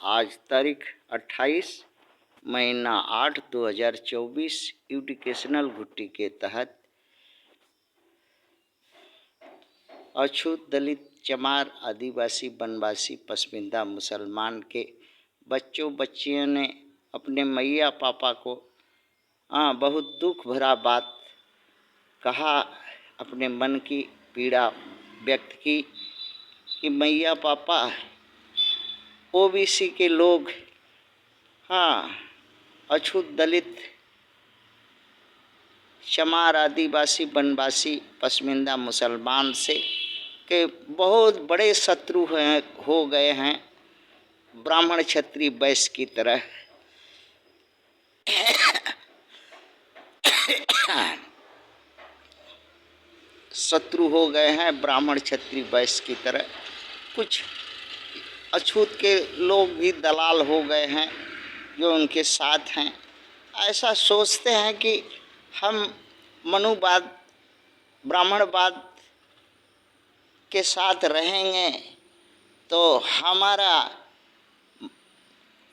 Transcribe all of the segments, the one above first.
आज तारीख 28 महीना 8 2024 एजुकेशनल घुट्टी के तहत अछूत दलित चमार आदिवासी वनवासी पसमिंदा मुसलमान के बच्चों बच्चियों ने अपने मैया पापा को बहुत दुख भरा बात कहा, अपने मन की पीड़ा व्यक्त की कि मैया पापा ओबीसी के लोग अछूत दलित चमार आदिवासी वनवासी पसमिंदा मुसलमान से के बहुत बड़े शत्रु हो गए हैं, ब्राह्मण क्षत्रिय वैश्य की तरह। शत्रु हो गए हैं ब्राह्मण क्षत्रिय वैश्य की तरह। कुछ अछूत के लोग भी दलाल हो गए हैं जो उनके साथ हैं। ऐसा सोचते हैं कि हम मनुवाद ब्राह्मणवाद के साथ रहेंगे तो हमारा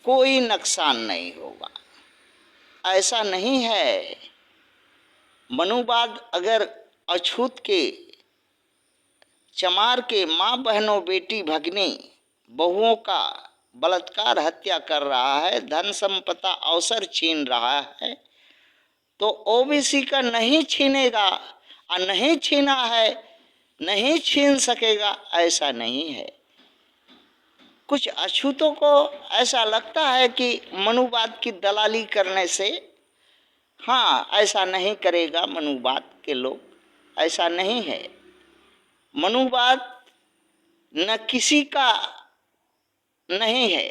कोई नुकसान नहीं होगा। ऐसा नहीं है। मनुवाद अगर अछूत के चमार के माँ बहनों बेटी भगनी बहुओं का बलात्कार हत्या कर रहा है, धन संपदा अवसर छीन रहा है, तो ओबीसी का नहीं छीनेगा और नहीं छीना है, नहीं छीन सकेगा, ऐसा नहीं है। कुछ अछूतों को ऐसा लगता है कि मनुवाद की दलाली करने से ऐसा नहीं करेगा मनुवाद के लोग, ऐसा नहीं है। मनुवाद न किसी का नहीं है,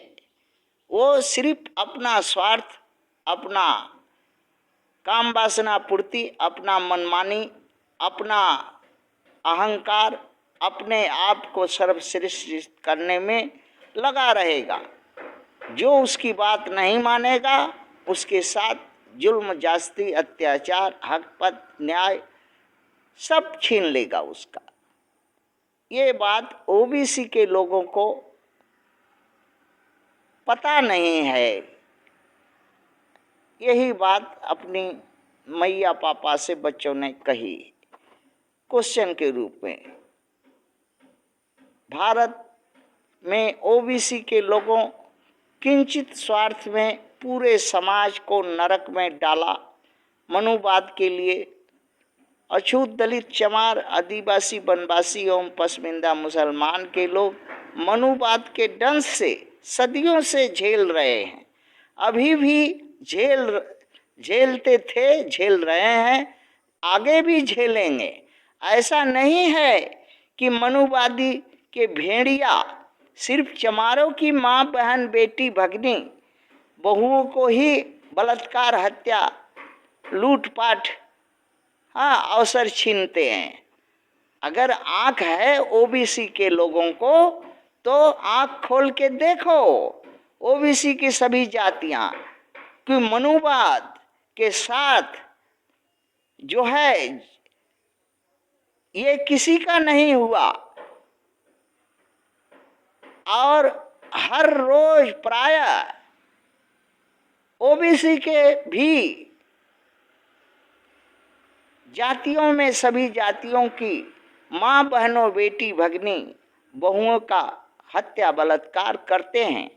वो सिर्फ अपना स्वार्थ, अपना काम वासना पूर्ति, अपना मनमानी, अपना अहंकार, अपने आप को सर्वश्रेष्ठ करने में लगा रहेगा। जो उसकी बात नहीं मानेगा उसके साथ जुल्म जास्ती अत्याचार हक पद न्याय सब छीन लेगा उसका। ये बात ओबीसी के लोगों को पता नहीं है। यही बात अपनी मैया पापा से बच्चों ने कही क्वेश्चन के रूप में। भारत में ओबीसी के लोगों किंचित स्वार्थ में पूरे समाज को नरक में डाला। मनुवाद के लिए अछूत दलित चमार आदिवासी वनवासी एवं पसमिंदा मुसलमान के लोग मनुवाद के दंश से सदियों से झेल रहे हैं। अभी भी झेलते थे, झेल रहे हैं, आगे भी झेलेंगे। ऐसा नहीं है कि मनुवादी के भेड़िया सिर्फ चमारों की माँ बहन बेटी भगनी बहुओं को ही बलात्कार हत्या लूटपाट अवसर छीनते हैं। अगर आँख है ओबीसी के लोगों को तो आँख खोल के देखो ओबीसी की सभी जातियां कि मनुवाद के साथ जो है ये किसी का नहीं हुआ। और हर रोज प्रायः ओबीसी के भी जातियों में सभी जातियों की माँ बहनों बेटी भगनी बहुओं का हत्या बलात्कार करते हैं।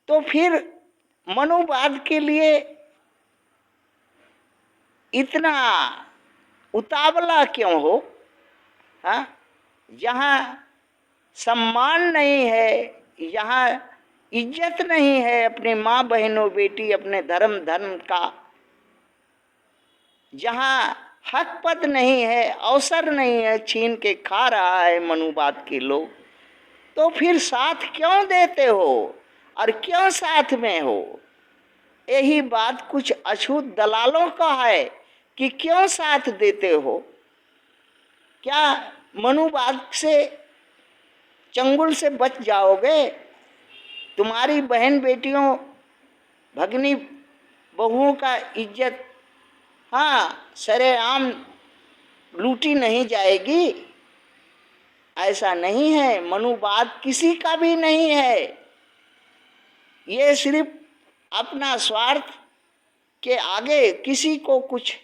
तो फिर मनुवाद के लिए इतना उतावला क्यों हो? जहाँ सम्मान नहीं है, यहाँ इज्जत नहीं है अपने माँ बहनों बेटी अपने धर्म का, जहाँ हक पद नहीं है, अवसर नहीं है, छीन के खा रहा है मनुवाद के लोग, तो फिर साथ क्यों देते हो और क्यों साथ में हो? यही बात कुछ अछूत दलालों का है कि क्यों साथ देते हो? क्या मनुवाद से चंगुल से बच जाओगे? तुम्हारी बहन बेटियों भगनी बहुओं का इज्जत सरेआम लूटी नहीं जाएगी? ऐसा नहीं है। मनुवाद किसी का भी नहीं है। ये सिर्फ अपना स्वार्थ के आगे किसी को कुछ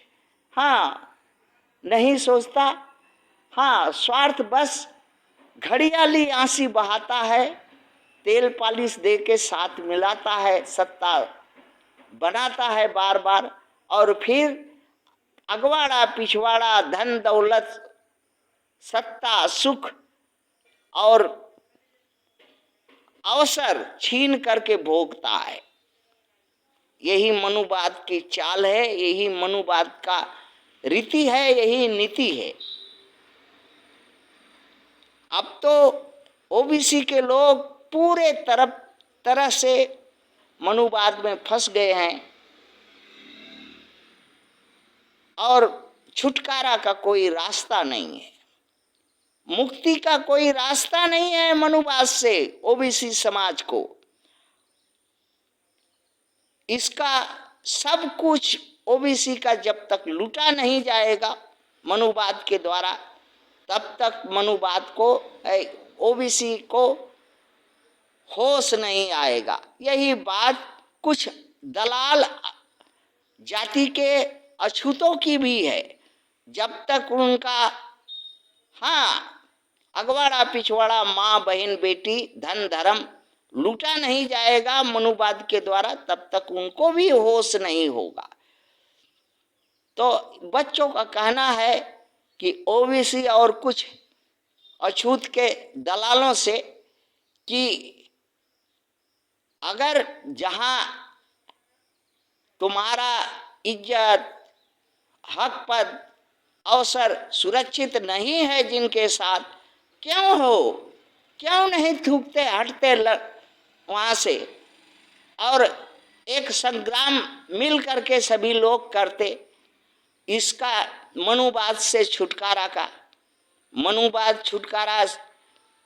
नहीं सोचता। स्वार्थ बस घड़ियाली आंसी बहाता है, तेल पालिश दे के साथ मिलाता है, सत्ता बनाता है बार बार, और फिर अगवाड़ा पिछवाड़ा, धन दौलत, सत्ता, सुख और अवसर छीन करके भोगता है। यही मनुवाद की चाल है, यही मनुवाद का रीति है, यही नीति है। अब तो ओबीसी के लोग पूरे तरह से मनुवाद में फंस गए हैं और छुटकारा का कोई रास्ता नहीं है, मुक्ति का कोई रास्ता नहीं है मनुवाद से ओबीसी समाज को। इसका सब कुछ ओबीसी का जब तक लूटा नहीं जाएगा मनुवाद के द्वारा, तब तक मनुवाद को, ओबीसी को होश नहीं आएगा। यही बात कुछ दलाल जाति के अछूतों की भी है। जब तक उनका अगवाड़ा पिछवाड़ा, माँ बहन बेटी, धन धर्म लूटा नहीं जाएगा मनुवाद के द्वारा, तब तक उनको भी होश नहीं होगा। तो बच्चों का कहना है कि ओबीसी और कुछ अछूत के दलालों से कि अगर जहां तुम्हारा इज्जत, हक, पद, अवसर सुरक्षित नहीं है, जिनके साथ क्यों नहीं थूकते, हटते वहां से, और एक संग्राम मिल करके सभी लोग करते। इसका मनुवाद से छुटकारा का, मनुवाद छुटकारा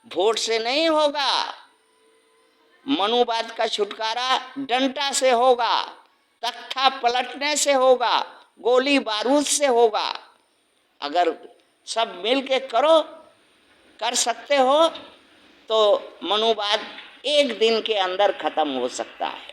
वोट से नहीं होगा, मनुवाद का छुटकारा डंडा से होगा, तख्ता पलटने से होगा, गोली बारूद से होगा। अगर सब मिल के कर सकते हो तो मनुवाद एक दिन के अंदर खत्म हो सकता है।